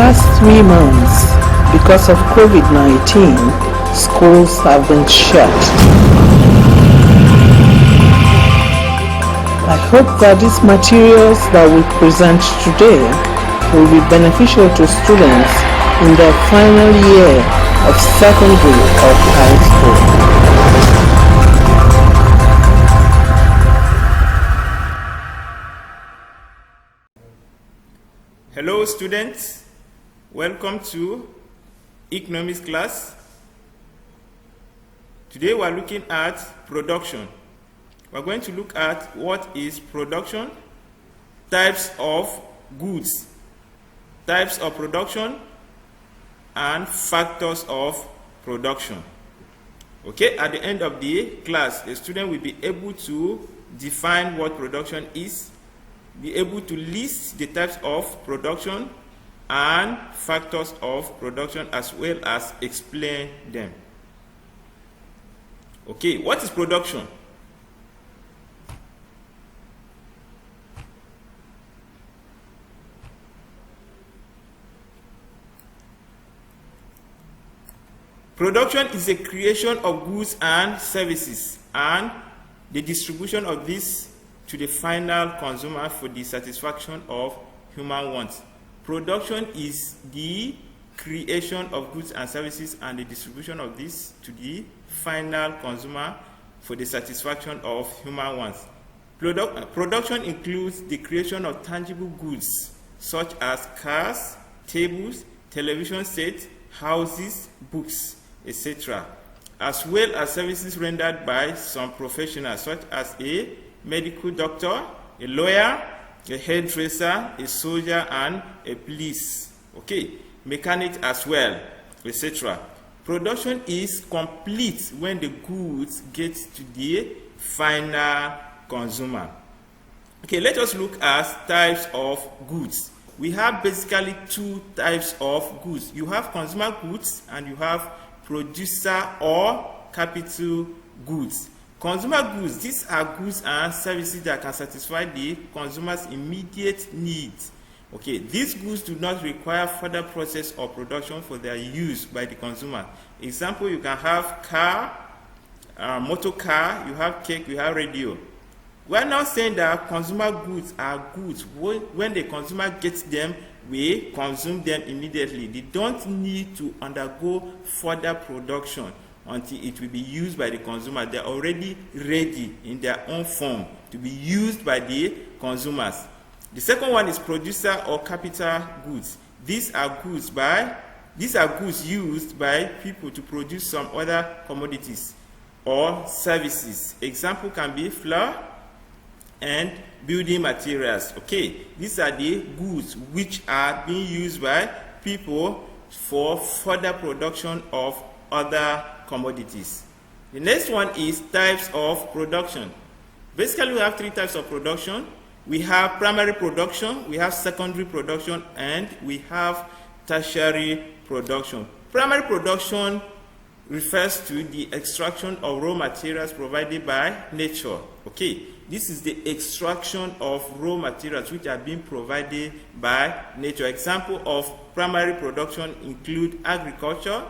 last 3 months, because of COVID-19, schools have been shut. I hope that these materials that we present today will be beneficial to students in their final year of secondary or high school. Hello students, welcome to economics class. Today we are looking at production. We are going to look at what is production, types of goods, types of production, and factors of production. Okay, at the end of the class, the student will be able to define what production is, be able to list the types of production and factors of production, as well as explain them. Okay, what is production? Production is the creation of goods and services and the distribution of these to the final consumer for the satisfaction of human wants. Production is the creation of goods and services and the distribution of this to the final consumer for the satisfaction of human wants. Production includes the creation of tangible goods such as cars, tables, television sets, houses, books, etc., as well as services rendered by some professionals such as a medical doctor, a lawyer, a hairdresser, a soldier, and a police. Okay, mechanics as well, etc. Production is complete when the goods get to the final consumer. Okay, let us look at types of goods. We have basically 2 types of goods. You have consumer goods and you have producer or capital goods. Consumer goods, these are goods and services that can satisfy the consumer's immediate needs. Okay, these goods do not require further process or production for their use by the consumer. Example, you can have car, motor car, you have cake, you have radio. We are not saying that consumer goods are goods. When the consumer gets them, we consume them immediately. They don't need to undergo further production until it will be used by the consumer. They're already ready in their own form to be used by the consumers. The second one is producer or capital goods. These are goods used by people to produce some other commodities or services. Example can be flour and building materials. Okay, these are the goods which are being used by people for further production of other commodities. The next one is types of production. Basically, we have 3 types of production. We have primary production, we have secondary production, and we have tertiary production. Primary production refers to the extraction of raw materials provided by nature. Okay, this is the extraction of raw materials which are being provided by nature. Example of primary production include agriculture,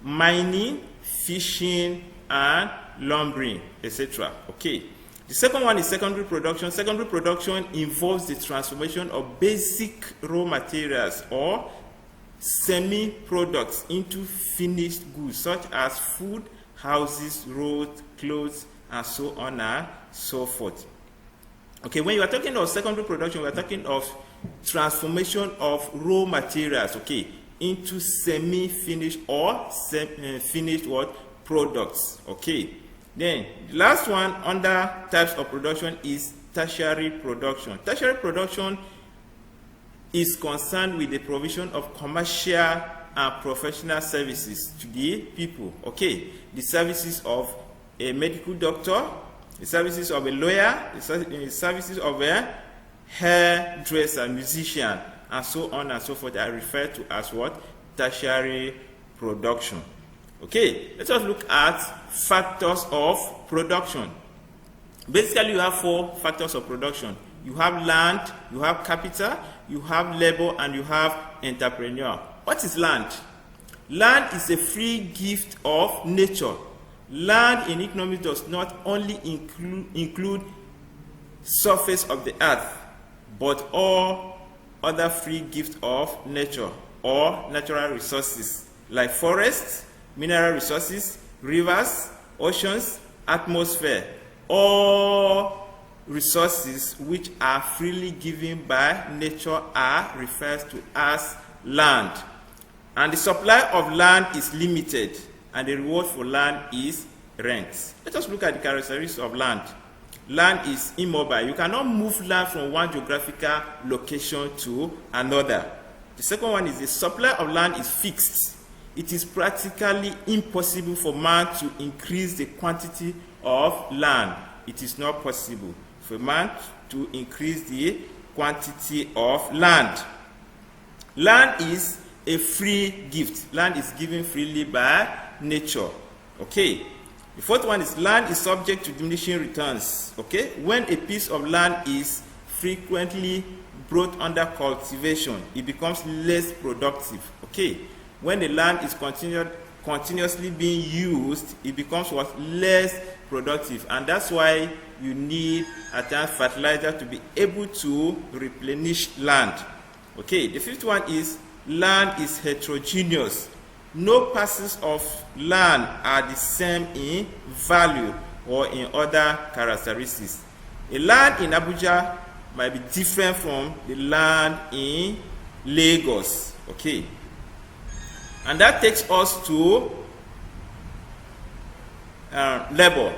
mining, fishing, and lumbering, etc. Okay. The second one is secondary production. Secondary production involves the transformation of basic raw materials or semi-products into finished goods such as food, houses, roads, clothes, and so on and so forth. Okay, when you are talking of secondary production, we are talking of transformation of raw materials, okay, into semi-finished or finished products. Okay. Then the last one under types of production is tertiary production. Tertiary production is concerned with the provision of commercial and professional services to the people. Okay, the services of a medical doctor, the services of a lawyer, the services of a hairdresser, musician, and so on and so forth, are referred to as what? Tertiary production. Okay, let us look at factors of production. Basically, you have 4 factors of production. You have land, you have capital, you have labor, and you have entrepreneur. What is land? Land is a free gift of nature. Land in economics does not only include surface of the earth, but all other free gifts of nature or natural resources like forests, mineral resources, rivers, oceans, atmosphere. All resources which are freely given by nature are referred to as land. And the supply of land is limited, and the reward for land is rent. Let us look at the characteristics of land. Land is immobile. You cannot move land from one geographical location to another. The second one is the supply of land is fixed. It is practically impossible for man to increase the quantity of land. It is not possible for man to increase the quantity of land. Land is a free gift. Land is given freely by nature. Okay. The fourth one is land is subject to diminishing returns. Okay. When a piece of land is frequently brought under cultivation, it becomes less productive. Okay. When the land is continuously being used, it becomes less productive, and that's why you need at times fertilizer to be able to replenish land. Okay. The fifth one is land is heterogeneous. No parcels of land are the same in value or in other characteristics. A land in Abuja might be different from the land in Lagos. Okay. And that takes us to labor.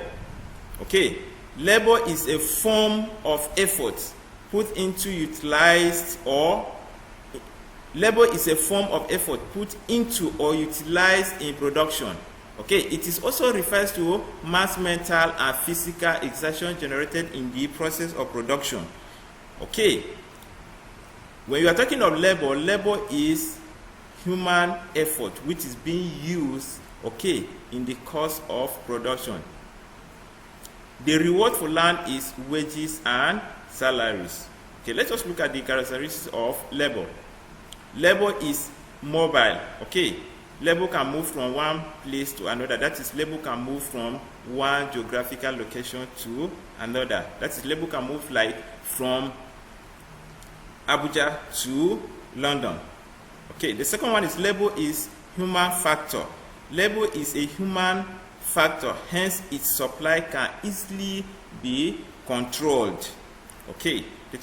Okay. Labor is a form of effort put into utilized or labor is a form of effort put into or utilized in production. Okay, it is also refers to mass mental and physical exertion generated in the process of production. Okay, when you are talking of labor, labor is human effort which is being used, okay, in the course of production. The reward for land is wages and salaries. Okay, let us look at the characteristics of labor. Labor is mobile. Okay, labor can move from one place to another. That is, labor can move from one geographical location to another. That is, labor can move like from Abuja to London. Okay, the second one is labor is human factor. Labor is a human factor, hence its supply can easily be controlled. Okay. The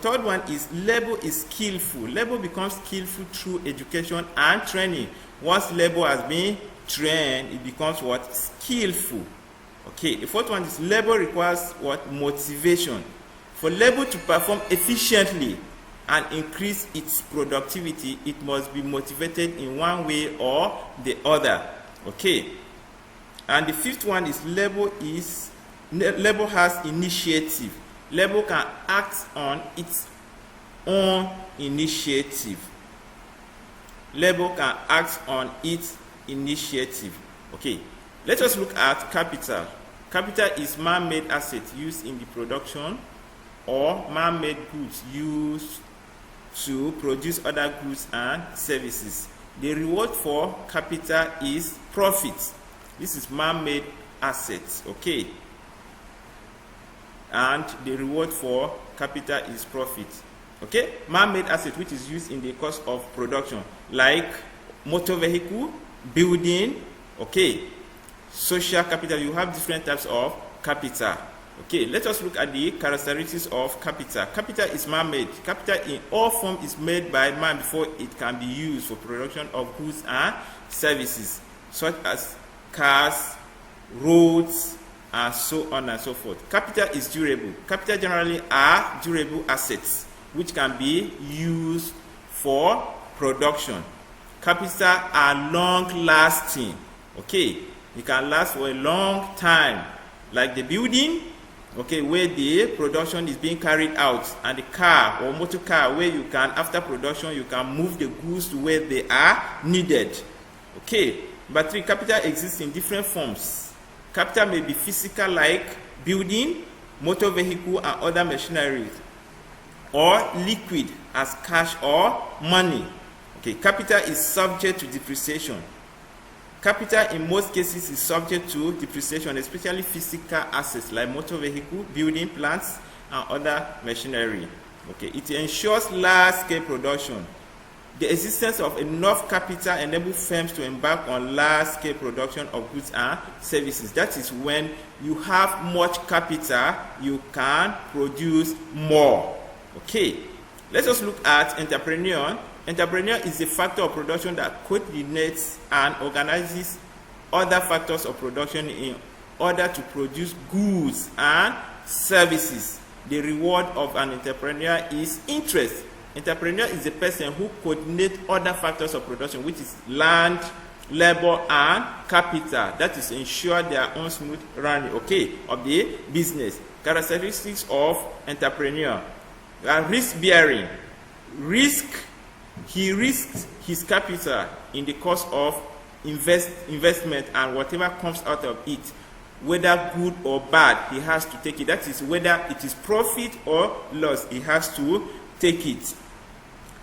third one is labor is skillful. Labor becomes skillful through education and training. Once labor has been trained, it becomes skillful. Okay. The fourth one is labor requires motivation. For labor to perform efficiently and increase its productivity, it must be motivated in one way or the other. Okay. And the fifth one is labor has initiative. Labor can act on its own initiative. Labor can act on its initiative. Okay, let us look at capital. Capital is man-made asset used in the production or man-made goods used to produce other goods and services. The reward for capital is profit. This is man-made assets. Okay. And the reward for capital is profit. Okay, man-made asset which is used in the course of production, like motor vehicle, building. Okay, social capital. You have different types of capital. Okay, let us look at the characteristics of capital. Capital is man-made. Capital in all form is made by man before it can be used for production of goods and services, such as cars, roads, and so on and so forth. Capital is durable. Capital generally are durable assets which can be used for production. Capital are long-lasting. Okay, it can last for a long time, like the building, okay, where the production is being carried out, and the car or motor car where you can, after production, you can move the goods to where they are needed. Okay, but capital exists in different forms. Capital may be physical, like building, motor vehicle, and other machinery, or liquid as cash or money. Okay, capital is subject to depreciation. Capital in most cases is subject to depreciation, especially physical assets like motor vehicle, building plants, and other machinery. Okay, it ensures large-scale production. The existence of enough capital enables firms to embark on large-scale production of goods and services. That is when you have much capital, you can produce more. Okay, let us look at entrepreneur. Entrepreneur is a factor of production that coordinates and organizes other factors of production in order to produce goods and services. The reward of an entrepreneur is interest. Entrepreneur is a person who coordinates other factors of production, which is land, labor, and capital. That is ensure their own smooth running, okay, of the business. Characteristics of entrepreneur are risk-bearing. He risks his capital in the course of investment, and whatever comes out of it, whether good or bad, he has to take it. That is, whether it is profit or loss, he has to take it.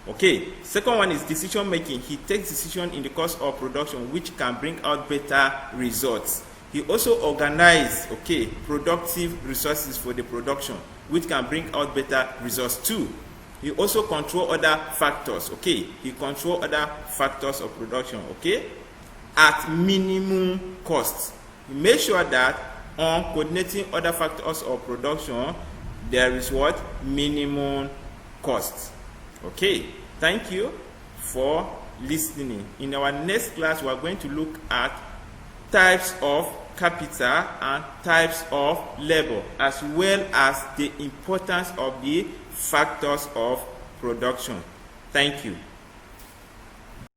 Okay, second one is decision making. He takes decision in the course of production which can bring out better results. He also organizes, okay, productive resources for the production which can bring out better results too. He also control other factors, okay? He control other factors of production, okay? At minimum cost. He make sure that on coordinating other factors of production, there is what? Minimum cost. Okay, thank you for listening. In our next class, we are going to look at types of capital and types of labor, as well as the importance of the factors of production. Thank you.